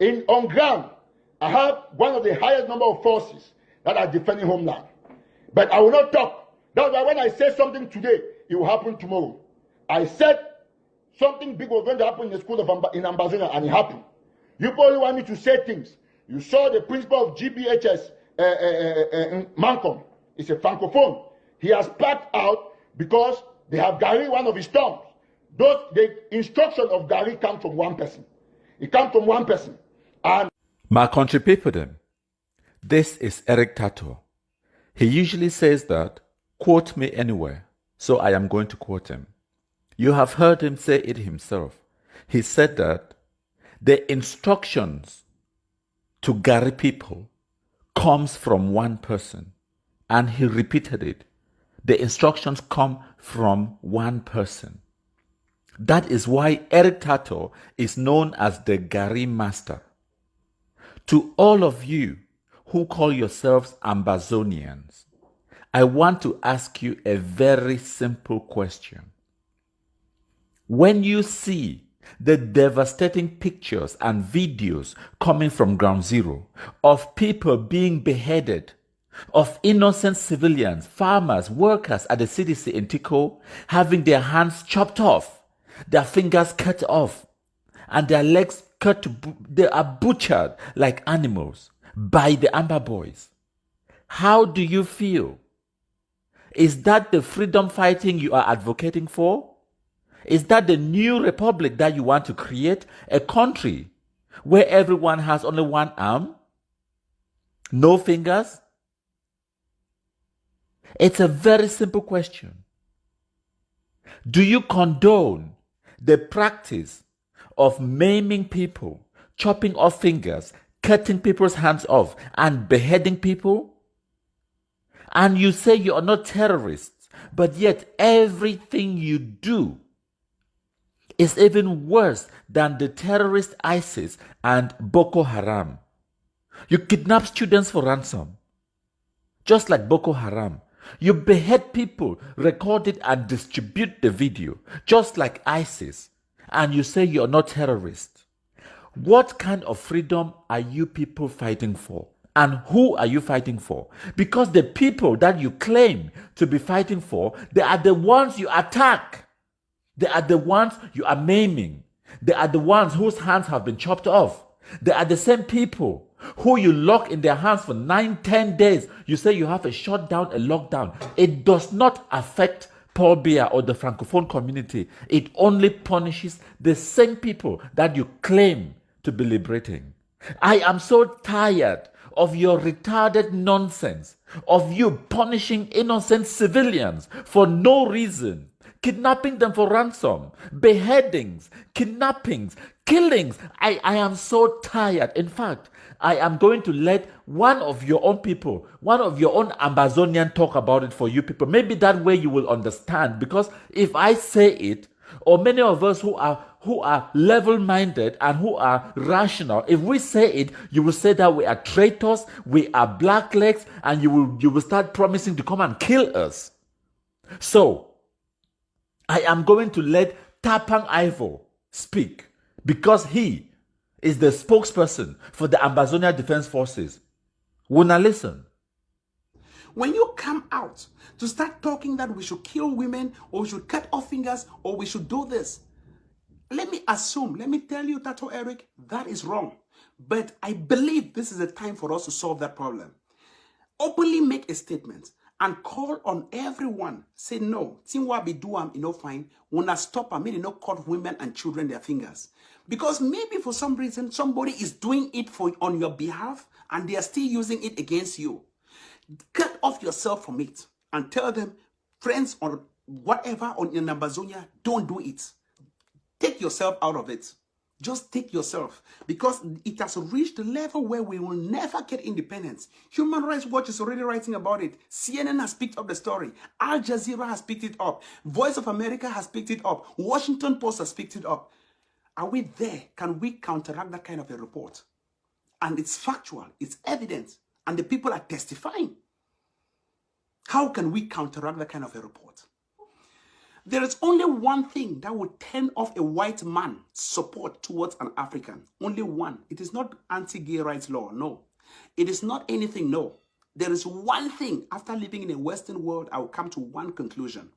On ground, I have one of the highest number of forces that are defending homeland. But I will not talk. That's why when I say something today, it will happen tomorrow. I said something big was going to happen in the school in Ambazonia, and it happened. You probably want me to say things. You saw the principal of GBHS, Malcolm. It's a francophone. He has packed out because they have Garri, one of his terms. The instruction of Garri come from one person. It comes from one person. And my country people then, this is Eric Taw Taw. He usually says that, quote me anywhere, so I am going to quote him. You have heard him say it himself. He said that the instructions to Garri people comes from one person. And he repeated it. The instructions come from one person. That is why Eric Taw Taw is known as the Garri Master. To all of you who call yourselves Ambazonians, I want to ask you a very simple question. When you see the devastating pictures and videos coming from Ground Zero of people being beheaded, of innocent civilians, farmers, workers at the CDC in Tico having their hands chopped off, their fingers cut off, and their legs cut, they are butchered like animals by the Amber Boys. How do you feel? Is that the freedom fighting you are advocating for? Is that the new republic that you want to create? A country where everyone has only one arm? No fingers? It's a very simple question. Do you condone the practice of maiming people, chopping off fingers, cutting people's hands off, and beheading people? And you say you are not terrorists, but yet everything you do is even worse than the terrorist ISIS and Boko Haram. You kidnap students for ransom, just like Boko Haram. You behead people, record it and distribute the video, just like ISIS, and you say you're not terrorists. What kind of freedom are you people fighting for? And who are you fighting for? Because the people that you claim to be fighting for, they are the ones you attack. They are the ones you are maiming. They are the ones whose hands have been chopped off. They are the same people who you lock in their hands for 9-10 days. You say you have a shutdown, a lockdown. It does not affect Paul Biya or the Francophone community. It only punishes the same people that you claim to be liberating. I am so tired of your retarded nonsense, of you punishing innocent civilians for no reason, kidnapping them for ransom, beheadings, kidnappings, killings. I am so tired. In fact, I am going to let one of your own people, one of your own Ambazonian talk about it for you people. Maybe that way you will understand, because if I say it, or many of us who are level-minded and who are rational, if we say it, you will say that we are traitors, we are blacklegs, and you will start promising to come and kill us. So, I am going to let Tapang Ivo speak, because he is the spokesperson for the Ambazonia Defense Forces. Wanna listen? When you come out to start talking that we should kill women, or we should cut off fingers, or we should do this, let me tell you, Tato Eric, that is wrong. But I believe this is a time for us to solve that problem. Openly make a statement and call on everyone. Say no, Tinwabi Duam, fine. Wanna stop and maybe not cut women and children their fingers. Because maybe for some reason somebody is doing it on your behalf and they are still using it against you. Cut off yourself from it and tell them, friends or whatever in Ambazonia, don't do it. Take yourself out of it. Just take yourself, because it has reached a level where we will never get independence. Human Rights Watch is already writing about it. CNN has picked up the story. Al Jazeera has picked it up. Voice of America has picked it up. Washington Post has picked it up. Are we there? Can we counteract that kind of a report? And it's factual, it's evident, and the people are testifying. How can we counteract that kind of a report? There is only one thing that will turn off a white man's support towards an African. Only one. It is not anti-gay rights law, no. It is not anything, no. There is one thing. After living in a Western world, I will come to one conclusion.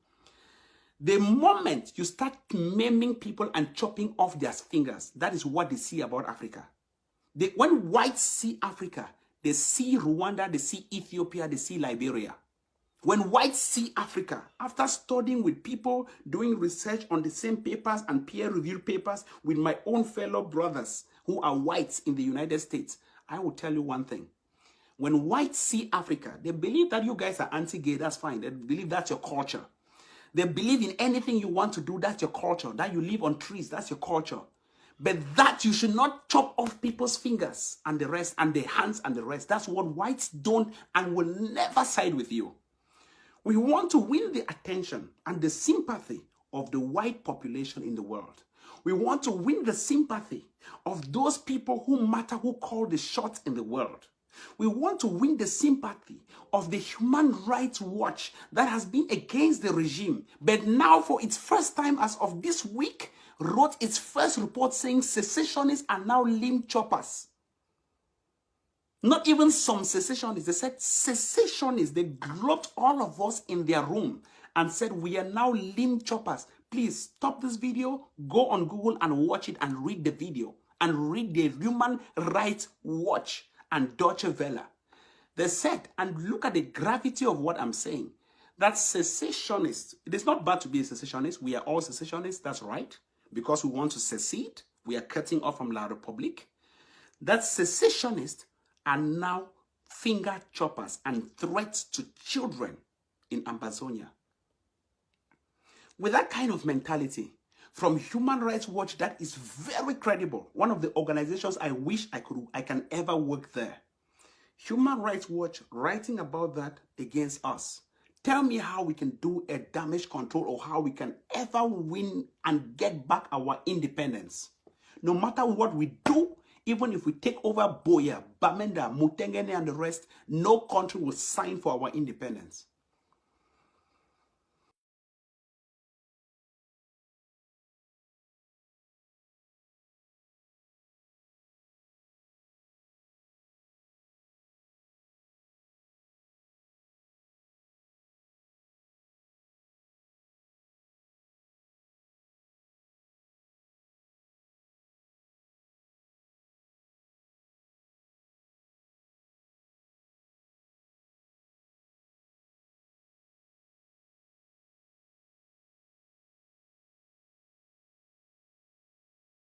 The moment you start maiming people and chopping off their fingers, that is what they see about Africa. When whites see Africa, they see Rwanda, they see Ethiopia, they see Liberia. When whites see Africa, after studying with people, doing research on the same papers and peer-reviewed papers with my own fellow brothers who are whites in the United States, I will tell you one thing. When whites see Africa, they believe that you guys are anti-gay, that's fine. They believe that's your culture. They believe in anything you want to do, that's your culture. That you live on trees, that's your culture. But that you should not chop off people's fingers and the rest, and their hands and the rest. That's what whites don't and will never side with you. We want to win the attention and the sympathy of the white population in the world. We want to win the sympathy of those people who matter, who call the shots in the world. We want to win the sympathy of the Human Rights Watch that has been against the regime, but now for its first time as of this week, wrote its first report saying secessionists are now limb choppers. Not even some secessionists, they said secessionists. They grouped all of us in their room and said we are now limb choppers. Please stop this video, go on Google and watch it and read the video and read the Human Rights Watch and Deutsche Welle. They said, and look at the gravity of what I'm saying, that secessionists, it is not bad to be a secessionist. We are all secessionists, that's right. Because we want to secede, we are cutting off from La Republic. That secessionists are now finger choppers and threats to children in Amazonia. With that kind of mentality, from Human Rights Watch, that is very credible. One of the organizations I wish I can ever work there. Human Rights Watch writing about that against us. Tell me how we can do a damage control or how we can ever win and get back our independence. No matter what we do, even if we take over Boya, Bamenda, Mutengene and the rest, no country will sign for our independence.